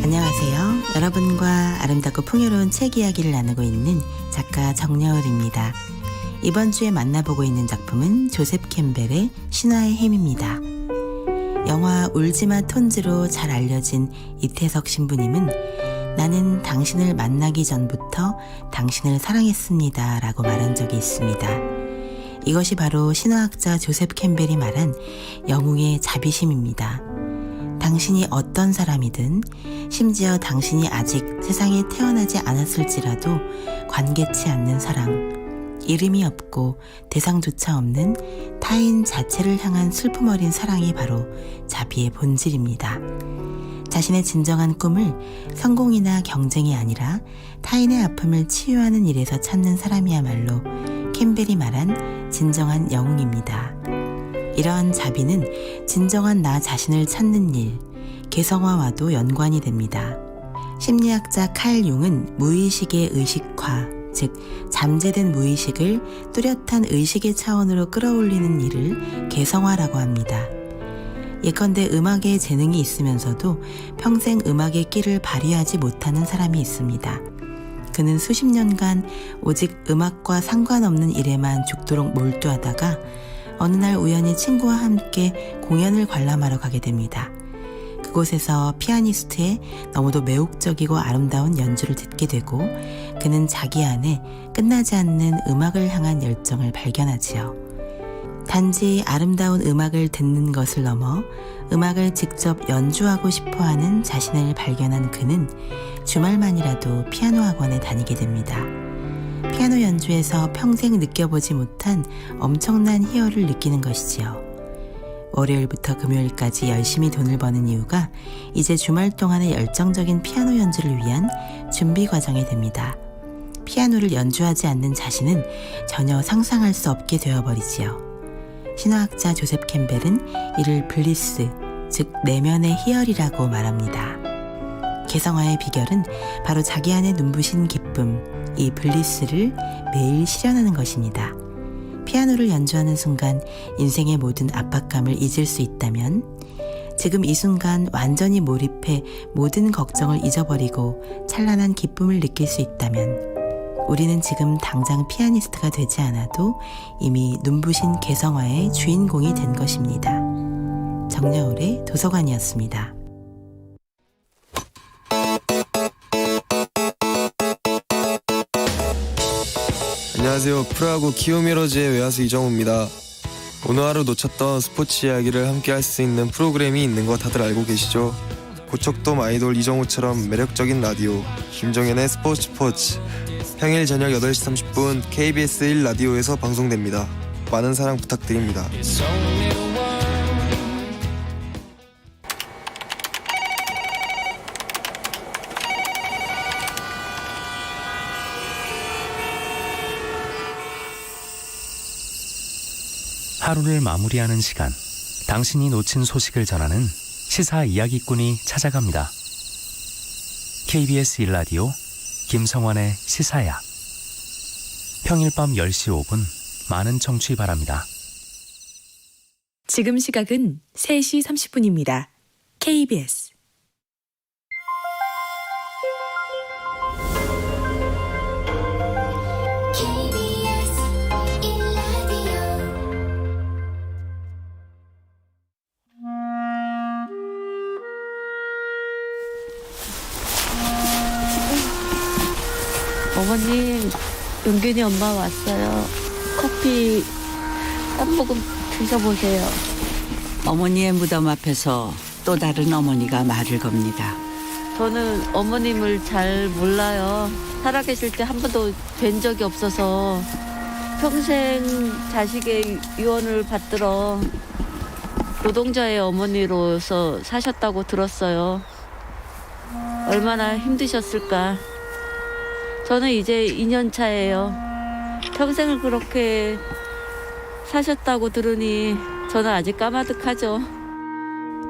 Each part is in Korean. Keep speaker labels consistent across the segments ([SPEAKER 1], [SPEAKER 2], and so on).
[SPEAKER 1] 안녕하세요. 여러분과 아름답고 풍요로운 책 이야기를 나누고 있는 작가 정여울입니다. 이번 주에 만나보고 있는 작품은 조셉 캠벨의 신화의 햄입니다. 영화 울지마 톤즈로 잘 알려진 이태석 신부님은 나는 당신을 만나기 전부터 당신을 사랑했습니다 라고 말한 적이 있습니다. 이것이 바로 신화학자 조셉 캠벨이 말한 영웅의 자비심입니다. 당신이 어떤 사람이든 심지어 당신이 아직 세상에 태어나지 않았을지라도 관계치 않는 사랑, 이름이 없고 대상조차 없는 타인 자체를 향한 슬픔 어린 사랑이 바로 자비의 본질입니다. 자신의 진정한 꿈을 성공이나 경쟁이 아니라 타인의 아픔을 치유하는 일에서 찾는 사람이야말로 캠벨이 말한 진정한 영웅입니다. 이러한 자비는 진정한 나 자신을 찾는 일, 개성화와도 연관이 됩니다. 심리학자 칼 융은 무의식의 의식화, 즉 잠재된 무의식을 뚜렷한 의식의 차원으로 끌어올리는 일을 개성화라고 합니다. 예컨대 음악에 재능이 있으면서도 평생 음악의 끼를 발휘하지 못하는 사람이 있습니다. 그는 수십 년간 오직 음악과 상관없는 일에만 죽도록 몰두하다가 어느 날 우연히 친구와 함께 공연을 관람하러 가게 됩니다. 그곳에서 피아니스트의 너무도 매혹적이고 아름다운 연주를 듣게 되고 그는 자기 안에 끝나지 않는 음악을 향한 열정을 발견하지요. 단지 아름다운 음악을 듣는 것을 넘어 음악을 직접 연주하고 싶어하는 자신을 발견한 그는 주말만이라도 피아노 학원에 다니게 됩니다. 피아노 연주에서 평생 느껴보지 못한 엄청난 희열을 느끼는 것이지요. 월요일부터 금요일까지 열심히 돈을 버는 이유가 이제 주말 동안의 열정적인 피아노 연주를 위한 준비 과정이 됩니다. 피아노를 연주하지 않는 자신은 전혀 상상할 수 없게 되어버리지요. 신화학자 조셉 캠벨은 이를 블리스, 즉 내면의 희열이라고 말합니다. 개성화의 비결은 바로 자기 안에 눈부신 기쁨, 이 블리스를 매일 실현하는 것입니다. 피아노를 연주하는 순간 인생의 모든 압박감을 잊을 수 있다면, 지금 이 순간 완전히 몰입해 모든 걱정을 잊어버리고 찬란한 기쁨을 느낄 수 있다면, 우리는 지금 당장 피아니스트가 되지 않아도 이미 눈부신 개성화의 주인공이 된 것입니다. 정여울의 도서관이었습니다.
[SPEAKER 2] 안녕하세요. 프로야구 키움히어로즈의 외야수 이정우입니다. 오늘 하루 놓쳤던 스포츠 이야기를 함께 할 수 있는 프로그램이 있는 거 다들 알고 계시죠? 고척돔 아이돌 이정우처럼 매력적인 라디오 김정현의 스포츠 평일 저녁 8시 30분 KBS 1라디오에서 방송됩니다. 많은 사랑 부탁드립니다.
[SPEAKER 3] 하루를 마무리하는 시간, 당신이 놓친 소식을 전하는 시사 이야기꾼이 찾아갑니다. KBS 1라디오 김성환의 시사야. 평일 밤 10시 5분 많은 청취 바랍니다.
[SPEAKER 4] 지금 시각은 3시 30분입니다. KBS
[SPEAKER 5] 어머님, 용균이 엄마 왔어요. 커피 한 모금 드셔보세요.
[SPEAKER 6] 어머니의 무덤 앞에서 또 다른 어머니가 말을 겁니다.
[SPEAKER 5] 저는 어머님을 잘 몰라요. 살아계실 때 한 번도 뵌 적이 없어서 평생 자식의 유언을 받들어 노동자의 어머니로서 사셨다고 들었어요. 얼마나 힘드셨을까. 저는 이제 2년 차예요. 평생을 그렇게 사셨다고 들으니 저는 아직 까마득하죠.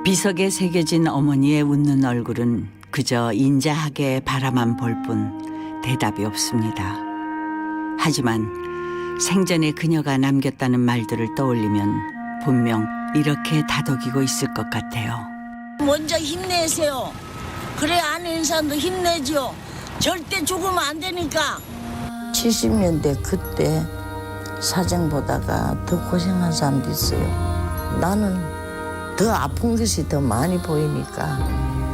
[SPEAKER 6] 비석에 새겨진 어머니의 웃는 얼굴은 그저 인자하게 바라만 볼 뿐 대답이 없습니다. 하지만 생전에 그녀가 남겼다는 말들을 떠올리면 분명 이렇게 다독이고 있을 것 같아요.
[SPEAKER 7] 먼저 힘내세요. 그래 안 있는 사람도 힘내죠. 절대 죽으면 안 되니까. 70년대 그때 사정 보다가 더 고생한 사람도 있어요. 나는 더 아픈 것이 더 많이 보이니까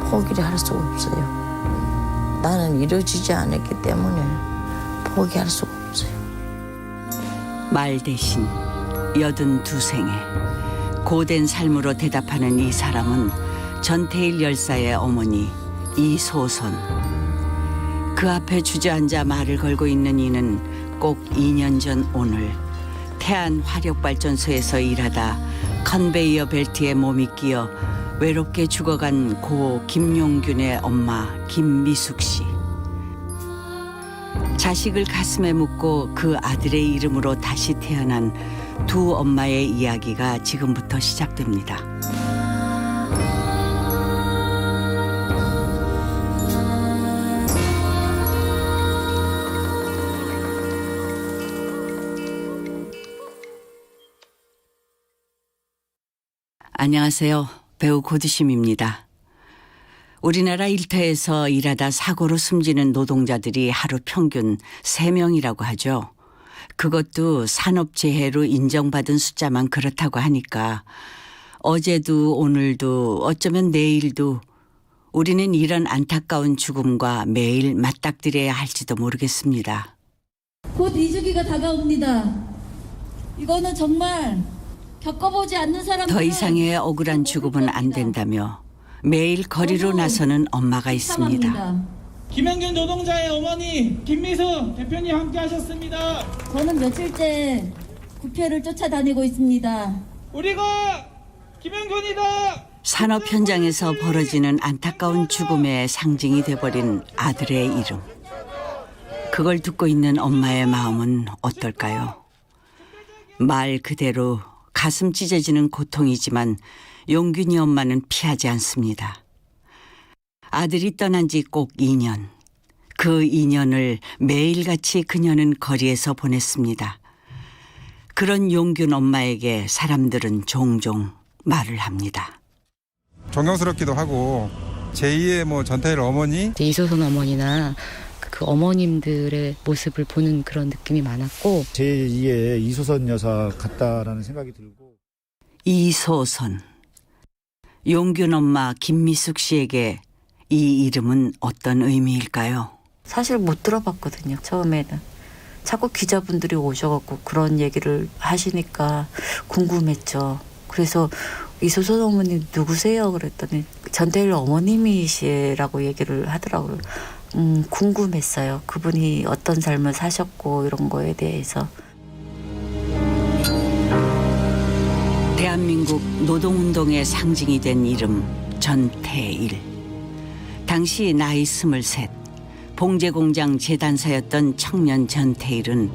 [SPEAKER 7] 포기를 할 수가 없어요. 나는 이루어지지 않았기 때문에 포기할 수가 없어요.
[SPEAKER 6] 말 대신 82생에 고된 삶으로 대답하는 이 사람은 전태일 열사의 어머니 이소선. 그 앞에 주저앉아 말을 걸고 있는 이는 꼭 2년 전 오늘 태안 화력발전소에서 일하다 컨베이어 벨트에 몸이 끼어 외롭게 죽어간 고 김용균의 엄마 김미숙 씨. 자식을 가슴에 묻고 그 아들의 이름으로 다시 태어난 두 엄마의 이야기가 지금부터 시작됩니다. 안녕하세요. 배우 고두심입니다. 우리나라 일터에서 일하다 사고로 숨지는 노동자들이 하루 평균 3명이라고 하죠. 그것도 산업재해로 인정받은 숫자만 그렇다고 하니까 어제도 오늘도 어쩌면 내일도 우리는 이런 안타까운 죽음과 매일 맞닥뜨려야 할지도 모르겠습니다.
[SPEAKER 8] 곧 2주기가 다가옵니다. 이거는 정말 겪어보지 않는 사람들
[SPEAKER 6] 더 이상의 억울한 죽음은 안 된다며 매일 거리로 나서는 엄마가 있습니다.
[SPEAKER 9] 김영균 노동자의 어머니 김미숙 대표님 함께하셨습니다.
[SPEAKER 8] 저는 며칠째 국회를 쫓아다니고 있습니다.
[SPEAKER 9] 우리가 김영균이다.
[SPEAKER 6] 산업 현장에서 벌어지는 안타까운 죽음의 상징이 돼버린 아들의 이름. 그걸 듣고 있는 엄마의 마음은 어떨까요? 말 그대로 가슴 찢어지는 고통이지만 용균이 엄마는 피하지 않습니다. 아들이 떠난 지 꼭 2년. 그 2년을 매일같이 그녀는 거리에서 보냈습니다. 그런 용균 엄마에게 사람들은 종종 말을 합니다.
[SPEAKER 10] 존경스럽기도 하고 제2의 전태일 어머니,
[SPEAKER 11] 이소선 어머니나 그 어머님들의 모습을 보는 그런 느낌이 많았고
[SPEAKER 12] 제2의 이소선 여사 같다라는 생각이 들고.
[SPEAKER 6] 이소선. 용균 엄마 김미숙 씨에게 이 이름은 어떤 의미일까요?
[SPEAKER 13] 사실 못 들어봤거든요. 처음에는. 자꾸 기자분들이 오셔갖고 그런 얘기를 하시니까 궁금했죠. 그래서 이소선 어머니 누구세요? 그랬더니 전태일 어머님이시라고 얘기를 하더라고요. 궁금했어요. 그분이 어떤 삶을 사셨고 이런 거에 대해서.
[SPEAKER 6] 대한민국 노동운동의 상징이 된 이름 전태일. 당시 나이 23, 봉제공장 재단사였던 청년 전태일은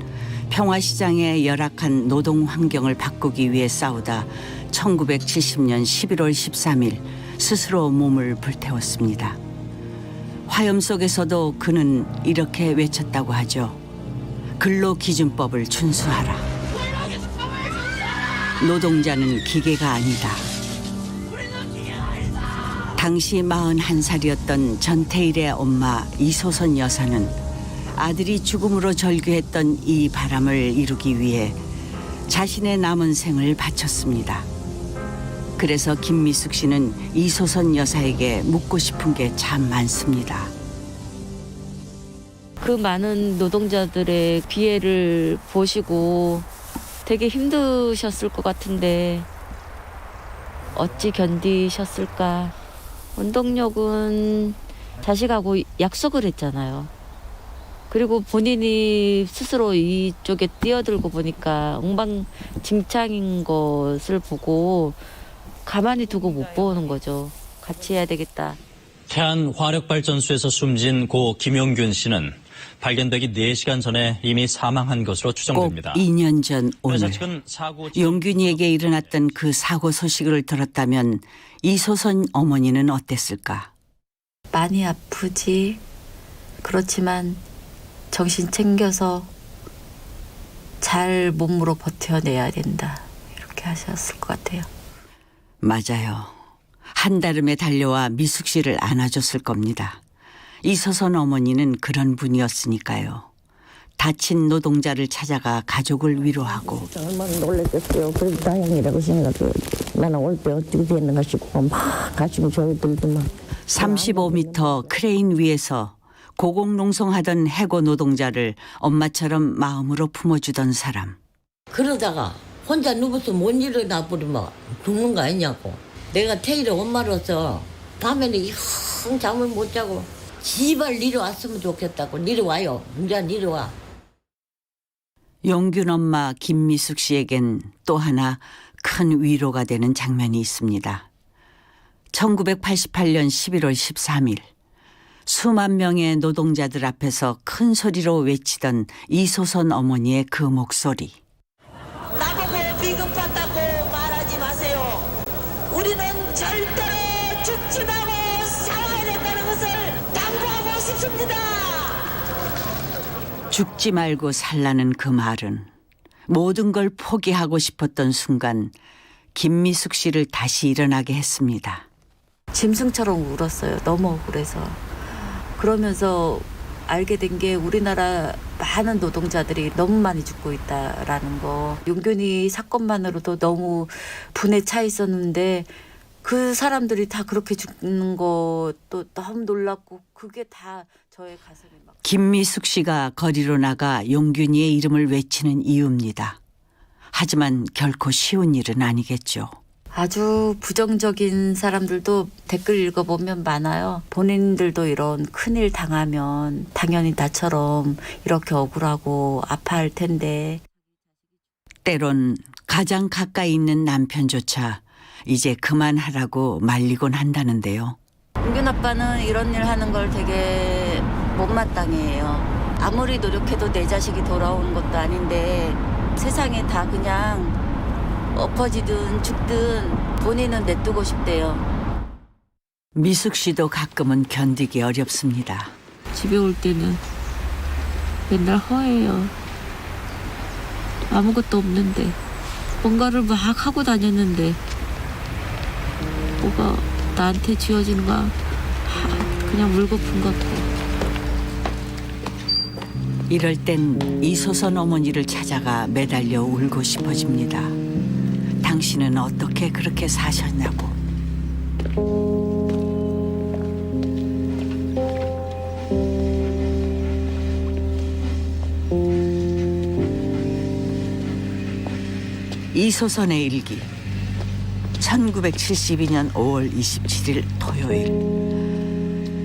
[SPEAKER 6] 평화시장의 열악한 노동 환경을 바꾸기 위해 싸우다 1970년 11월 13일 스스로 몸을 불태웠습니다. 화염 속에서도 그는 이렇게 외쳤다고 하죠. 근로기준법을 준수하라. 노동자는 기계가 아니다. 당시 41살이었던 전태일의 엄마 이소선 여사는 아들이 죽음으로 절규했던 이 바람을 이루기 위해 자신의 남은 생을 바쳤습니다. 그래서 김미숙 씨는 이소선 여사에게 묻고 싶은 게 참 많습니다.
[SPEAKER 5] 그 많은 노동자들의 피해를 보시고 되게 힘드셨을 것 같은데 어찌 견디셨을까. 원동력은 자식하고 약속을 했잖아요. 그리고 본인이 스스로 이쪽에 뛰어들고 보니까 엉망진창인 것을 보고 가만히 두고 못 보는 거죠. 같이 해야 되겠다.
[SPEAKER 14] 태안 화력발전소에서 숨진 고 김용균 씨는 발견되기 4시간 전에 이미 사망한 것으로 추정됩니다.
[SPEAKER 6] 꼭 2년 전 오늘
[SPEAKER 14] 의사 측은 사고
[SPEAKER 6] 용균이에게 일어났던 그 사고 소식을 들었다면 이소선 어머니는 어땠을까?
[SPEAKER 13] 많이 아프지. 그렇지만 정신 챙겨서 잘 몸으로 버텨내야 된다. 이렇게 하셨을 것 같아요.
[SPEAKER 6] 맞아요. 한달음에 달려와 미숙 씨를 안아줬을 겁니다. 이소선 어머니는 그런 분이었으니까요. 다친 노동자를 찾아가 가족을 위로하고
[SPEAKER 7] 얼마나 놀랐겠어요. 그래도 다행이라고 생각해요. 나는 올 때 어떻게 됐는가 싶고 막 가슴이 저리 들더만.
[SPEAKER 6] 35m 크레인 위에서 고공농성하던 해고 노동자를 엄마처럼 마음으로 품어주던 사람.
[SPEAKER 7] 그러다가 혼자 누워서 못 일어나 버리면 죽는 거 아니냐고. 내가 태일의 엄마로서 밤에는 영 잠을 못 자고 제발 내려왔으면 좋겠다고. 내려와요. 문자 내려와.
[SPEAKER 6] 용균 엄마 김미숙 씨에겐 또 하나 큰 위로가 되는 장면이 있습니다. 1988년 11월 13일 수만 명의 노동자들 앞에서 큰 소리로 외치던 이소선 어머니의 그 목소리.
[SPEAKER 7] 나보고 비극받다고 말하지 마세요. 우리는 절대로 죽지 말고 살아야 된다는 것을 당부하고 싶습니다.
[SPEAKER 6] 죽지 말고 살라는 그 말은 모든 걸 포기하고 싶었던 순간 김미숙 씨를 다시 일어나게 했습니다.
[SPEAKER 13] 짐승처럼 울었어요. 너무 억울해서. 그러면서 알게 된 게 우리나라 많은 노동자들이 너무 많이 죽고 있다라는 거. 용균이 사건만으로도 너무 분에 차 있었는데 그 사람들이 다 그렇게 죽는 것도 너무 놀랐고 그게 다 저의 가슴에 막.
[SPEAKER 6] 김미숙 씨가 거리로 나가 용균이의 이름을 외치는 이유입니다. 하지만 결코 쉬운 일은 아니겠죠.
[SPEAKER 13] 아주 부정적인 사람들도 댓글 읽어보면 많아요. 본인들도 이런 큰일 당하면 당연히 나처럼 이렇게 억울하고 아파할 텐데.
[SPEAKER 6] 때론 가장 가까이 있는 남편조차 이제 그만하라고 말리곤 한다는데요.
[SPEAKER 13] 용균 아빠는 이런 일 하는 걸 되게 못마땅해 해요. 아무리 노력해도 내 자식이 돌아오는 것도 아닌데 세상에 다 그냥 엎어지든 죽든 본인은 내두고 싶대요.
[SPEAKER 6] 미숙 씨도 가끔은 견디기 어렵습니다.
[SPEAKER 8] 집에 올 때는 맨날 허해요. 아무것도 없는데 뭔가를 막 하고 다녔는데 뭐가 나한테 쥐어지는가 그냥 물거품 같고.
[SPEAKER 6] 이럴 땐 이소선 어머니를 찾아가 매달려 울고 싶어집니다. 당신은 어떻게 그렇게 사셨냐고. 이소선의 일기. 1972년 5월 27일 토요일.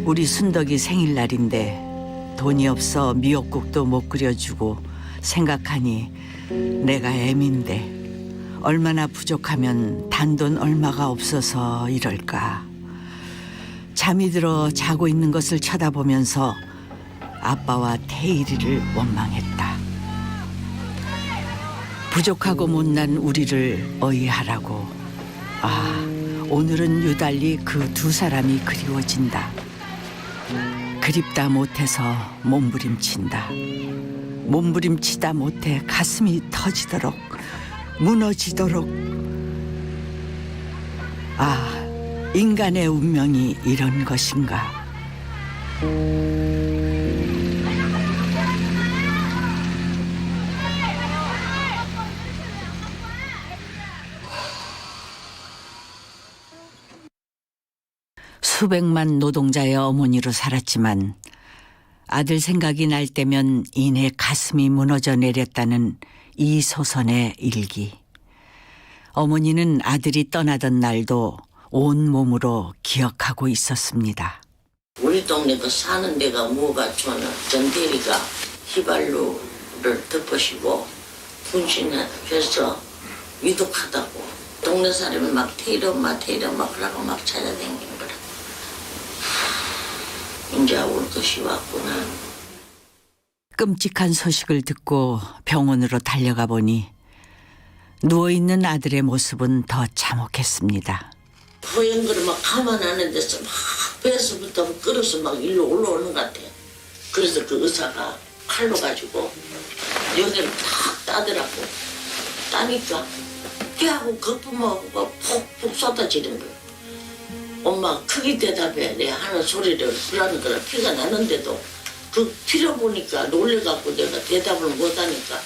[SPEAKER 6] 우리 순덕이 생일날인데 돈이 없어 미역국도 못 끓여주고 생각하니 내가 애민데 얼마나 부족하면 단돈 얼마가 없어서 이럴까. 잠이 들어 자고 있는 것을 쳐다보면서 아빠와 태일이를 원망했다. 부족하고 못난 우리를 어이하라고. 아, 오늘은 유달리 그 두 사람이 그리워진다. 그립다 못해서 몸부림친다. 몸부림치다 못해 가슴이 터지도록 무너지도록. 아, 인간의 운명이 이런 것인가. 수백만 노동자의 어머니로 살았지만 아들 생각이 날 때면 이내 가슴이 무너져 내렸다는 이소선의 일기. 어머니는 아들이 떠나던 날도 온몸으로 기억하고 있었습니다.
[SPEAKER 7] 우리 동네 그 사는 데가 뭐가 좋나. 전대리가 휘발유를 덮으시고 분신해서 위독하다고. 동네 사람이 막 테일엄마 그러고 막 찾아다니는 거라. 이제 올 것이 왔구나.
[SPEAKER 6] 끔찍한 소식을 듣고 병원으로 달려가 보니 누워있는 아들의 모습은 더 참혹했습니다.
[SPEAKER 7] 허연 거를 막 가만 안 데서 막 배에서부터 끌어서 막 일로 올라오는 것 같아. 그래서 그 의사가 칼로 가지고 여기를 탁 따더라고. 따니까 걔하고 거품하고 푹푹 쏟아지는 거야. 엄마 크게 대답해. 내 하는 소리를 그러는 거라 피가 나는데도 그 들어보니까 놀래갖고 내가 대답을 못하니까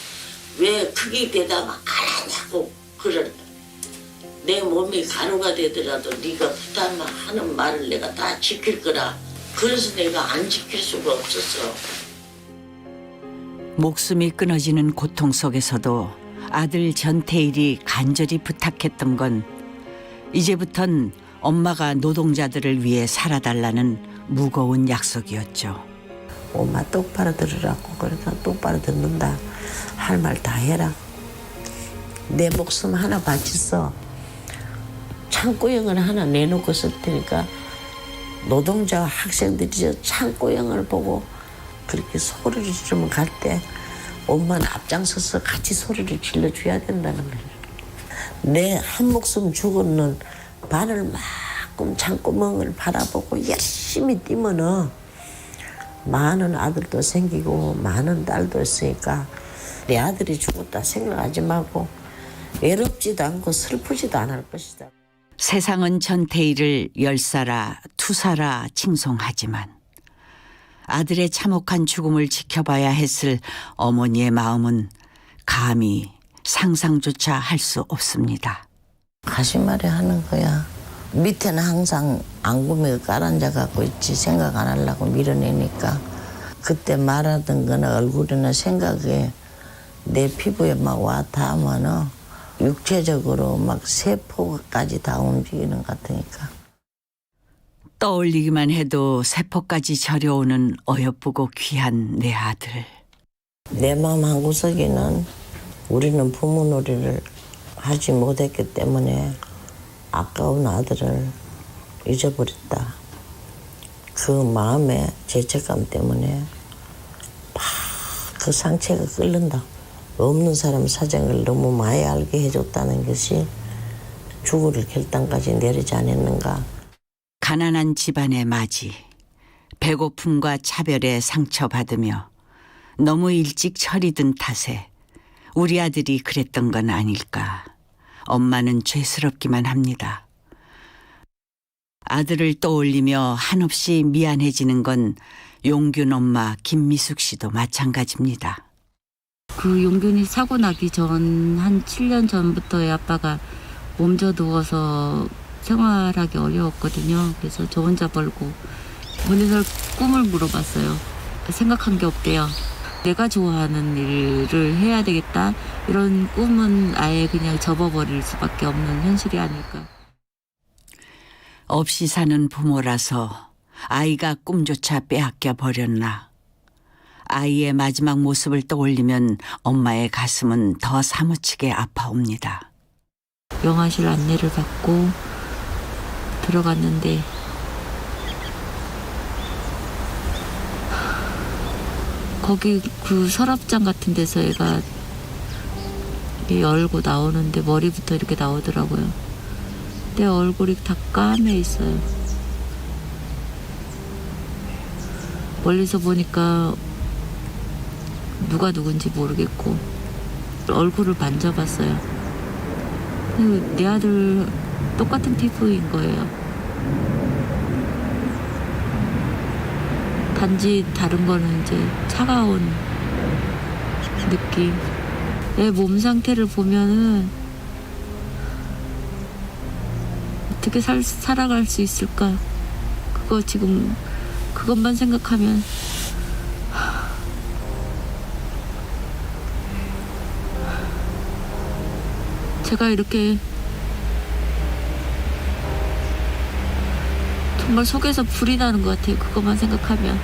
[SPEAKER 7] 왜 크게 대답 안 하냐고 그러니까 내 몸이 가루가 되더라도 네가 부탁하는 말을 내가 다 지킬 거라. 그래서 내가 안 지킬 수가 없었어.
[SPEAKER 6] 목숨이 끊어지는 고통 속에서도 아들 전태일이 간절히 부탁했던 건 이제부턴 엄마가 노동자들을 위해 살아달라는 무거운 약속이었죠.
[SPEAKER 7] 엄마 똑바로 들으라고. 그러니까 똑바로 듣는다. 할 말 다 해라. 내 목숨 하나 바쳤어. 창고형을 하나 내놓고 쓸 테니까 노동자와 학생들이 저 창고형을 보고 그렇게 소리를 지르면 갈 때 엄마는 앞장서서 같이 소리를 질러줘야 된다는 거예요. 내 한 목숨 죽었는 바늘만큼 창고멍을 바라보고 열심히 뛰면은 많은 아들도 생기고 많은 딸도 있으니까 내 아들이 죽었다 생각하지 말고 외롭지도 않고 슬프지도 않을 것이다.
[SPEAKER 6] 세상은 전태일을 열사라 투사라 칭송하지만 아들의 참혹한 죽음을 지켜봐야 했을 어머니의 마음은 감히 상상조차 할 수 없습니다.
[SPEAKER 7] 가시말이 하는 거야. 밑에는 항상 앙구미가 깔아앉아갖고 있지 생각 안 하려고 밀어내니까 그때 말하던 거는 얼굴이나 생각에 내 피부에 막 와 닿으면은 육체적으로 막 세포까지 다 움직이는 것 같으니까.
[SPEAKER 6] 떠올리기만 해도 세포까지 저려오는 어여쁘고 귀한 내 아들.
[SPEAKER 7] 내 마음 한구석에는 우리는 부모놀이를 하지 못했기 때문에 아까운 아들을 잊어버렸다. 그 마음의 죄책감 때문에 막 그 상처가 끓는다. 없는 사람 사정을 너무 많이 알게 해줬다는 것이 죽을 결단까지 내리지 않았는가.
[SPEAKER 6] 가난한 집안의 맞이, 배고픔과 차별에 상처받으며 너무 일찍 철이 든 탓에 우리 아들이 그랬던 건 아닐까. 엄마는 죄스럽기만 합니다. 아들을 떠올리며 한없이 미안해지는 건 용균 엄마 김미숙 씨도 마찬가지입니다.
[SPEAKER 8] 그 용균이 사고 나기 전 한 7년 전부터의 아빠가 몸져 누워서 생활하기 어려웠거든요. 그래서 저 혼자 벌고 본인을 꿈을 물어봤어요. 생각한 게 없대요. 내가 좋아하는 일을 해야 되겠다. 이런 꿈은 아예 그냥 접어버릴 수밖에 없는 현실이 아닐까.
[SPEAKER 6] 없이 사는 부모라서 아이가 꿈조차 빼앗겨 버렸나. 아이의 마지막 모습을 떠올리면 엄마의 가슴은 더 사무치게 아파옵니다.
[SPEAKER 8] 영화실 안내를 받고 들어갔는데 거기 그 서랍장 같은 데서 애가 열고 나오는데 머리부터 이렇게 나오더라고요. 내 얼굴이 다 까매 있어요. 멀리서 보니까 누가 누군지 모르겠고 얼굴을 만져봤어요. 내 아들 똑같은 피부인 거예요. 단지 다른 거는 이제 차가운 느낌. 내 몸 상태를 보면은 어떻게 살아갈 수 있을까? 그거 지금 그것만 생각하면 제가 이렇게 정말 속에서 불이 나는 것 같아요. 그것만 생각하면.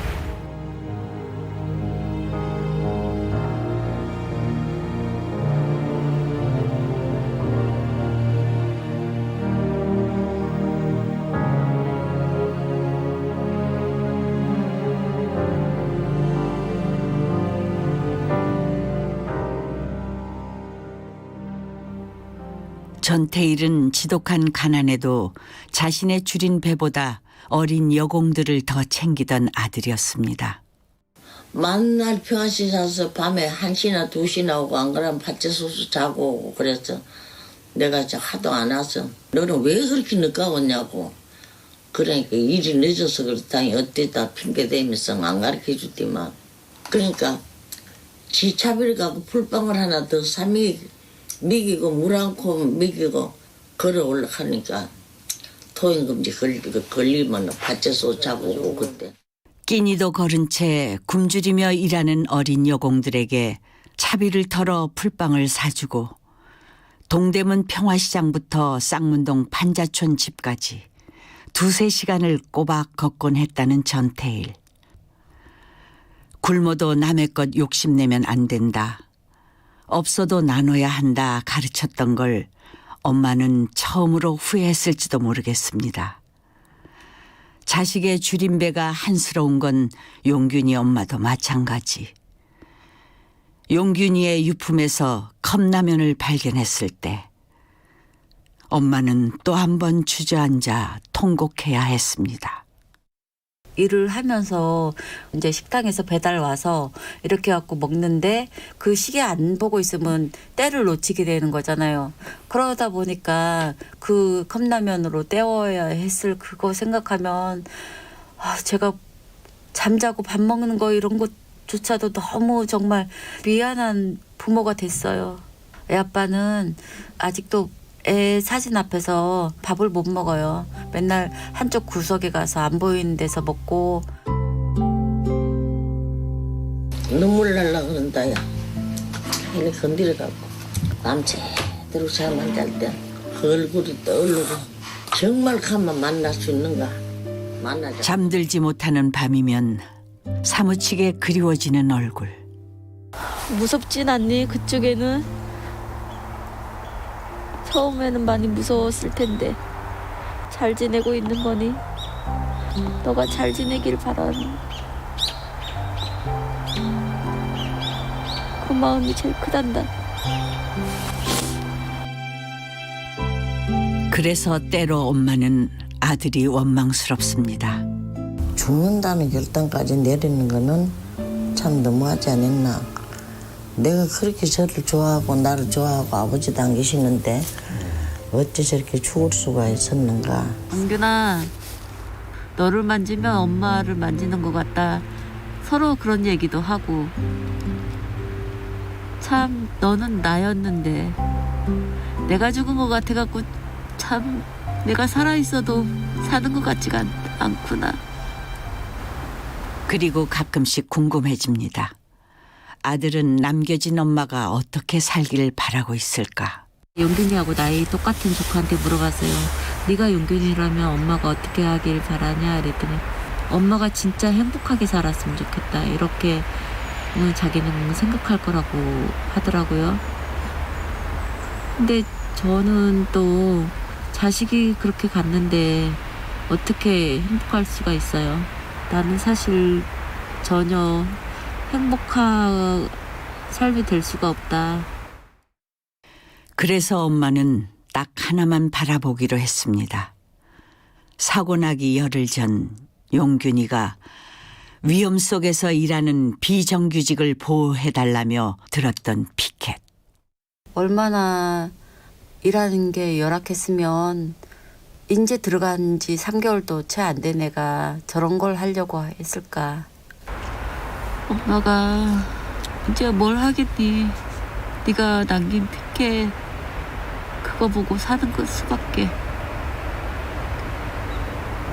[SPEAKER 6] 전태일은 지독한 가난에도 자신의 줄인 배보다 어린 여공들을 더 챙기던 아들이었습니다.
[SPEAKER 7] 만날 평안시 자서 밤에 1시나 2시나 오고 안 그러면 밭에서 자고 오고 그랬어. 내가 하도 안 와서 너는 왜 그렇게 늦게 왔냐고. 그러니까 일이 늦어서 그렇다니 어때다 핑계대면서 안 가르쳐주더만. 그러니까 지차비를 갖고 풀빵을 하나 더 먹이고 물 한 코 먹이고 걸어 올라가니까 토행금지 걸리면 밭에서 자고 오고 그때.
[SPEAKER 6] 끼니도 거른 채 굶주리며 일하는 어린 여공들에게 차비를 털어 풀빵을 사주고 동대문 평화시장부터 쌍문동 판자촌 집까지 2-3시간을 꼬박 걷곤 했다는 전태일. 굶어도 남의 것 욕심내면 안 된다. 없어도 나눠야 한다 가르쳤던 걸 엄마는 처음으로 후회했을지도 모르겠습니다. 자식의 줄임배가 한스러운 건 용균이 엄마도 마찬가지. 용균이의 유품에서 컵라면을 발견했을 때 엄마는 또 한 번 주저앉아 통곡해야 했습니다.
[SPEAKER 13] 일을 하면서 이제 식당에서 배달 와서 이렇게 갖고 먹는데 그 시계 안 보고 있으면 때를 놓치게 되는 거잖아요. 그러다 보니까 그 컵라면으로 때워야 했을 그거 생각하면 제가 잠자고 밥 먹는 거 이런 것조차도 너무 정말 미안한 부모가 됐어요. 애 아빠는 아직도 애 사진 앞에서 밥을 못 먹어요. 맨날 한쪽 구석에 가서 안 보이는 데서 먹고.
[SPEAKER 7] 눈물 날라 그런다 야. 이리 건드려갖고 밤새도록 잠안 잘 때 그 얼굴이 떠오르고 정말 가만 만날 수 있는가. 만나자.
[SPEAKER 6] 잠들지 못하는 밤이면 사무치게 그리워지는 얼굴.
[SPEAKER 5] 무섭진 않니? 그쪽에는? 처음에는 많이 무서웠을 텐데 잘 지내고 있는 거니? 너가 잘 지내길 바라니. 그 마음이 제일 크단다.
[SPEAKER 6] 그래서 때로 엄마는 아들이 원망스럽습니다.
[SPEAKER 7] 죽는다는 결단까지 내리는 거는 참 너무하지 않았나. 내가 그렇게 저를 좋아하고 나를 좋아하고 아버지도 안 계시는데 어째 저렇게 죽을 수가 있었는가.
[SPEAKER 13] 은균아, 너를 만지면 엄마를 만지는 것 같다. 서로 그런 얘기도 하고. 참 너는 나였는데 내가 죽은 것 같아갖고 참 내가 살아있어도 사는 것 같지가 않구나.
[SPEAKER 6] 그리고 가끔씩 궁금해집니다. 아들은 남겨진 엄마가 어떻게 살기를 바라고 있을까?
[SPEAKER 8] 용균이하고 나이 똑같은 조카한테 물어봤어요. 네가 용균이라면 엄마가 어떻게 하길 바라냐 그랬더니 엄마가 진짜 행복하게 살았으면 좋겠다. 이렇게 자기는 생각할 거라고 하더라고요. 근데 저는 또 자식이 그렇게 갔는데 어떻게 행복할 수가 있어요. 나는 사실 전혀 행복한 삶이 될 수가 없다.
[SPEAKER 6] 그래서 엄마는 딱 하나만 바라보기로 했습니다. 사고 나기 열흘 전 용균이가 위험 속에서 일하는 비정규직을 보호해달라며 들었던 피켓.
[SPEAKER 13] 얼마나 일하는 게 열악했으면 인제 들어간 지 3개월도 채 안 된 애가 저런 걸 하려고 했을까. 엄마가 이제 뭘 하겠니. 네가 남긴 피켓 그거 보고 사는 것 수밖에.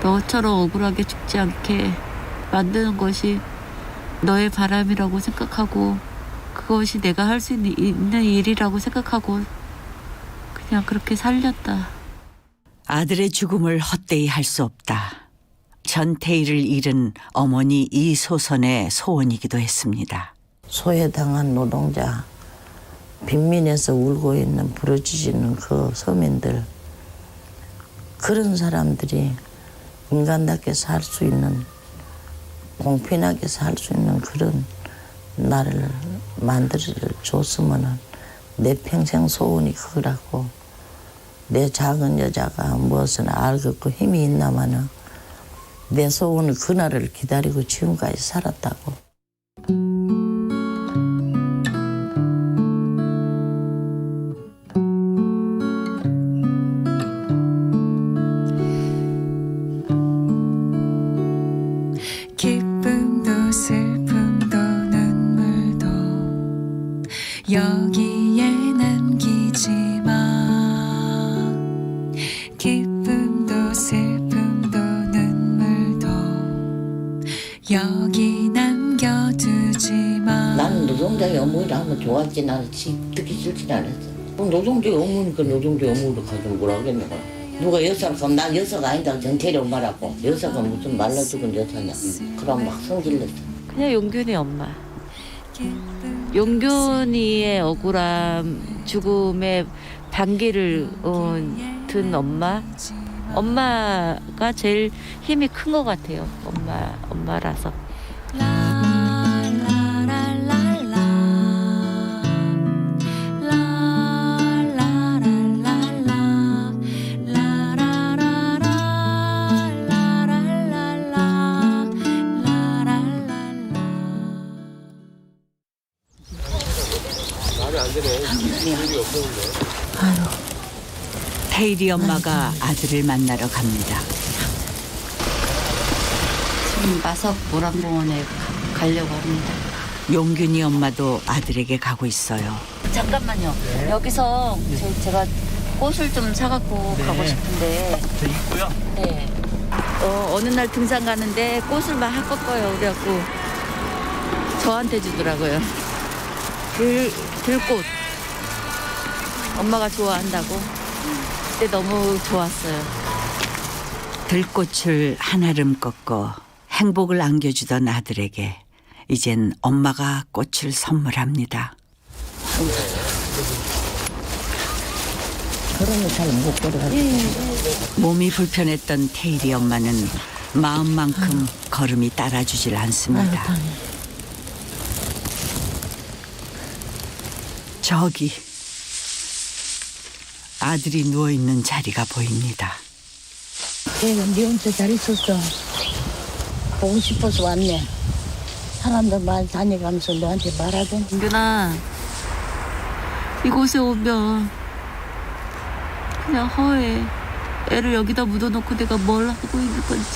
[SPEAKER 13] 너처럼 억울하게 죽지 않게 만드는 것이 너의 바람이라고 생각하고 그것이 내가 할 수 있는 일이라고 생각하고 그냥 그렇게 살렸다.
[SPEAKER 6] 아들의 죽음을 헛되이 할 수 없다. 전태일을 잃은 어머니 이소선의 소원이기도 했습니다.
[SPEAKER 7] 소외당한 노동자, 빈민에서 울고 있는 부러지는 그 서민들, 그런 사람들이 인간답게 살 수 있는, 공평하게 살 수 있는 그런 나를 만들어줬으면 내 평생 소원이 그거라고. 내 작은 여자가 무엇을 알겠고 힘이 있나마는 내 소원은 그날을 기다리고 지금까지 살았다고.
[SPEAKER 15] 기쁨도 슬픔도 눈물도 여기에 남기지 마. 기쁨도 슬픔도 눈물도 여기 남겨두지 마.
[SPEAKER 7] 나는 노동자의 어머니를 하면 좋아하진 않았지. 듣기 싫진 않았어. 노동자의 어머니니까 노동자의 어머니를 가지고 뭐라 하겠노. 누가 여사가 그럼 난 여사가 아니다. 전태리 엄마라고. 여사가 무슨 말라 죽은 여사냐. 그럼 막 성질냈어.
[SPEAKER 13] 그냥 용균이 엄마. 용균이의 억울함, 죽음의 반기를 든 엄마. 엄마가 제일 힘이 큰 것 같아요. 엄마라서.
[SPEAKER 6] 태일이 엄마가 아들을 만나러 갑니다.
[SPEAKER 8] 지금 마석 모란공원에 가려고 합니다.
[SPEAKER 6] 용균이 엄마도 아들에게 가고 있어요.
[SPEAKER 13] 잠깐만요. 여기서 제가 꽃을 좀 사갖고 가고 싶은데.
[SPEAKER 3] 저 있고요.
[SPEAKER 13] 네. 어느 날 등산 가는데 꽃을 막 꺾어요. 그래갖고 저한테 주더라고요. 들꽃. 엄마가 좋아한다고. 그때 너무 좋았어요.
[SPEAKER 6] 들꽃을 한아름 꺾어 행복을 안겨주던 아들에게 이젠 엄마가 꽃을 선물합니다.
[SPEAKER 7] 그러면 잘 못 걸어가지고.
[SPEAKER 6] 몸이 불편했던 태일이 엄마는 마음만큼 걸음이 따라주질 않습니다. 저기 아들이 누워있는 자리가 보입니다.
[SPEAKER 7] 걔가 네 혼자 잘 있었어. 보고 싶어서 왔네. 사람들 많이 다녀가면서 너한테 말하던.
[SPEAKER 13] 윤아, 이곳에 오면 그냥 허해. 애를 여기다 묻어놓고 내가 뭘 하고 있는 건지.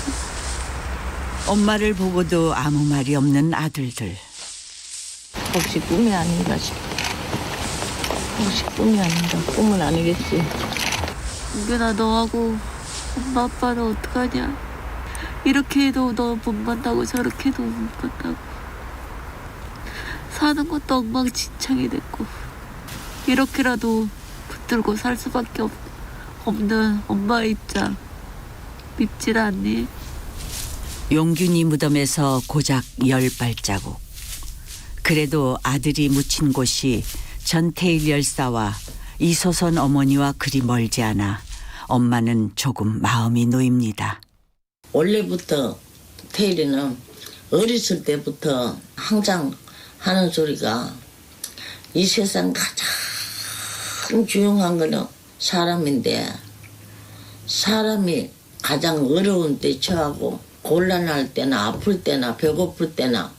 [SPEAKER 6] 엄마를 보고도 아무 말이 없는 아들들.
[SPEAKER 7] 혹시 꿈이 아닌가 싶어. 혹시 꿈이 아닌가. 꿈은 아니겠지.
[SPEAKER 13] 윤아, 너하고 엄마 아빠는 어떡하냐. 이렇게 해도 너 못 만나고 저렇게 해도 못 만나고 사는 것도 엉망진창이 됐고 이렇게라도 붙들고 살 수밖에 없는 엄마의 입장 밉질 않니?
[SPEAKER 6] 용균이 무덤에서 고작 10발자국. 그래도 아들이 묻힌 곳이 전태일 열사와 이소선 어머니와 그리 멀지 않아 엄마는 조금 마음이 놓입니다.
[SPEAKER 7] 원래부터 태일이는 어렸을 때부터 항상 하는 소리가 이 세상 가장 중요한 거는 사람인데 사람이 가장 어려운 때 처하고 곤란할 때나 아플 때나 배고플 때나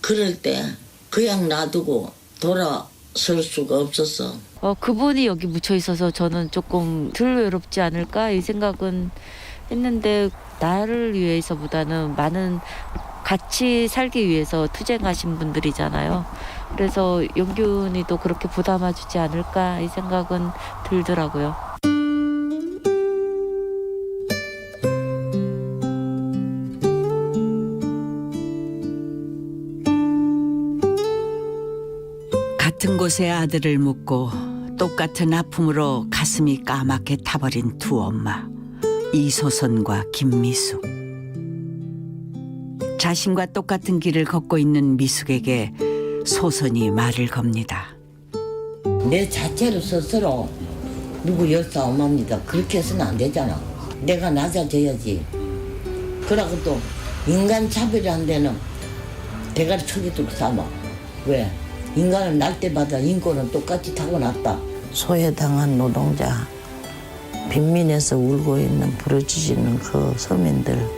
[SPEAKER 7] 그럴 때 그냥 놔두고 돌아설 수가 없었어.
[SPEAKER 13] 그분이 여기 묻혀 있어서 저는 조금 덜 외롭지 않을까 이 생각은 했는데 나를 위해서보다는 많은 같이 살기 위해서 투쟁하신 분들이잖아요. 그래서 용균이도 그렇게 보담아주지 않을까 이 생각은 들더라고요.
[SPEAKER 6] 같은 곳에 아들을 묻고 똑같은 아픔으로 가슴이 까맣게 타버린 두 엄마, 이소선과 김미숙. 자신과 똑같은 길을 걷고 있는 미숙에게 소선이 말을 겁니다.
[SPEAKER 7] 내 자체로 스스로 누구 열사 엄마입니다. 그렇게 해서는 안 되잖아. 내가 낮아져야지. 그러고 또 인간 차별한 데는 대가리 쳐기도록 삼아. 왜? 인간은 날 때마다 인권은 똑같이 타고났다. 소외당한 노동자, 빈민에서 울고 있는 부러지시는 그 서민들,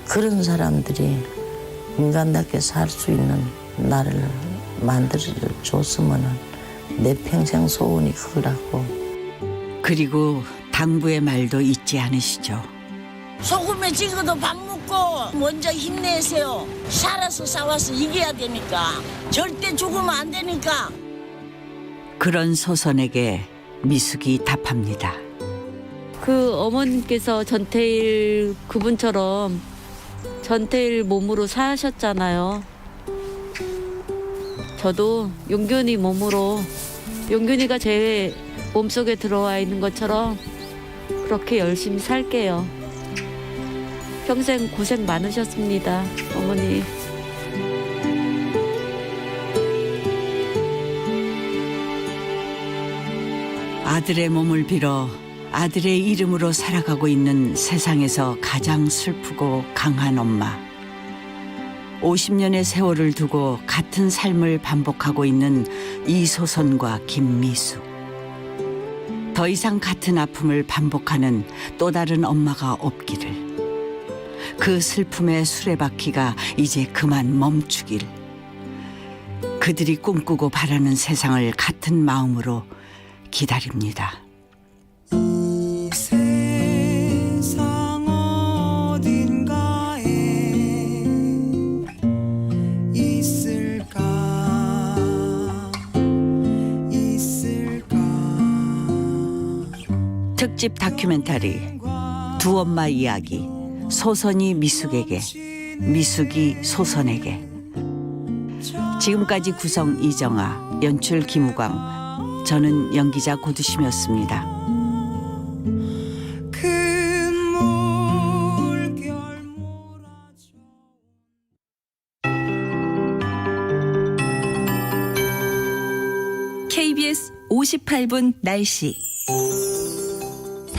[SPEAKER 7] 그런 사람들이 인간답게 살 수 있는 나를 만들어줬으면 내 평생 소원이 그거라고.
[SPEAKER 6] 그리고 당부의 말도 잊지 않으시죠.
[SPEAKER 7] 소금에 찍어도 밥 먹고 먹고 먼저 힘내세요. 살아서 싸워서 이겨야 되니까. 절대 죽으면 안 되니까.
[SPEAKER 6] 그런 소선에게 미숙이 답합니다.
[SPEAKER 13] 그 어머님께서 전태일 그분처럼 전태일 몸으로 사셨잖아요. 저도 용균이 몸으로, 용균이가 제 몸속에 들어와 있는 것처럼 그렇게 열심히 살게요. 평생 고생 많으셨습니다, 어머니.
[SPEAKER 6] 아들의 몸을 빌어 아들의 이름으로 살아가고 있는 세상에서 가장 슬프고 강한 엄마. 50년의 세월을 두고 같은 삶을 반복하고 있는 이소선과 김미숙. 더 이상 같은 아픔을 반복하는 또 다른 엄마가 없기를. 그 슬픔의 수레바퀴가 이제 그만 멈추길. 그들이 꿈꾸고 바라는 세상을 같은 마음으로 기다립니다.
[SPEAKER 15] 이 세상 어딘가에 있을까
[SPEAKER 6] 특집 다큐멘터리 두 엄마 이야기. 소선이 미숙에게, 미숙이 소선에게. 지금까지 구성 이정아, 연출 김우광, 저는 연기자 고두심이었습니다.
[SPEAKER 4] KBS 58분 날씨.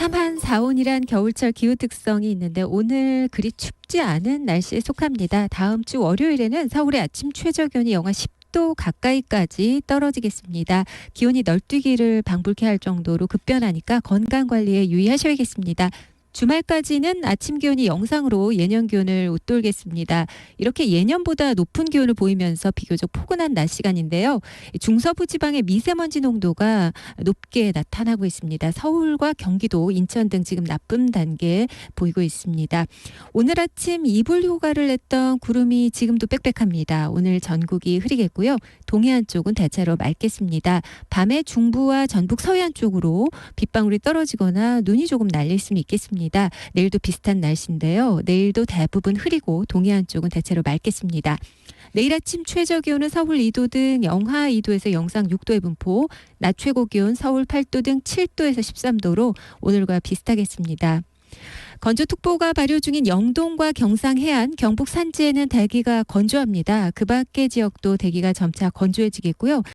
[SPEAKER 16] 삼한 사온이란 겨울철 기후 특성이 있는데 오늘 그리 춥지 않은 날씨에 속합니다. 다음 주 월요일에는 서울의 아침 최저 기온이 영하 10도 가까이까지 떨어지겠습니다. 기온이 널뛰기를 방불케 할 정도로 급변하니까 건강관리에 유의하셔야겠습니다. 주말까지는 아침 기온이 영상으로 예년 기온을 웃돌겠습니다. 이렇게 예년보다 높은 기온을 보이면서 비교적 포근한 낮 시간인데요. 중서부 지방의 미세먼지 농도가 높게 나타나고 있습니다. 서울과 경기도, 인천 등 지금 나쁨 단계에 보이고 있습니다. 오늘 아침 이불 휴가를 냈던 구름이 지금도 빽빽합니다. 오늘 전국이 흐리겠고요. 동해안 쪽은 대체로 맑겠습니다. 밤에 중부와 전북 서해안 쪽으로 빗방울이 떨어지거나 눈이 조금 날릴 수는 있겠습니다. 내일도 비슷한 날씨인데요. 내일도 대부분 흐리고 동해안 쪽은 대체로 맑겠습니다. 내일 아침 최저 기온은 서울 2도 등 영하 2도에서 영상 6도의 분포, 낮 최고 기온 서울 8도 등 7도에서 13도로 오늘과 비슷하겠습니다. 건조특보가 발효 중인 영동과 경상 해안, 경북 산지에는 대기가 건조합니다. 그 밖의 지역도 대기가 점차 건조해지겠고요.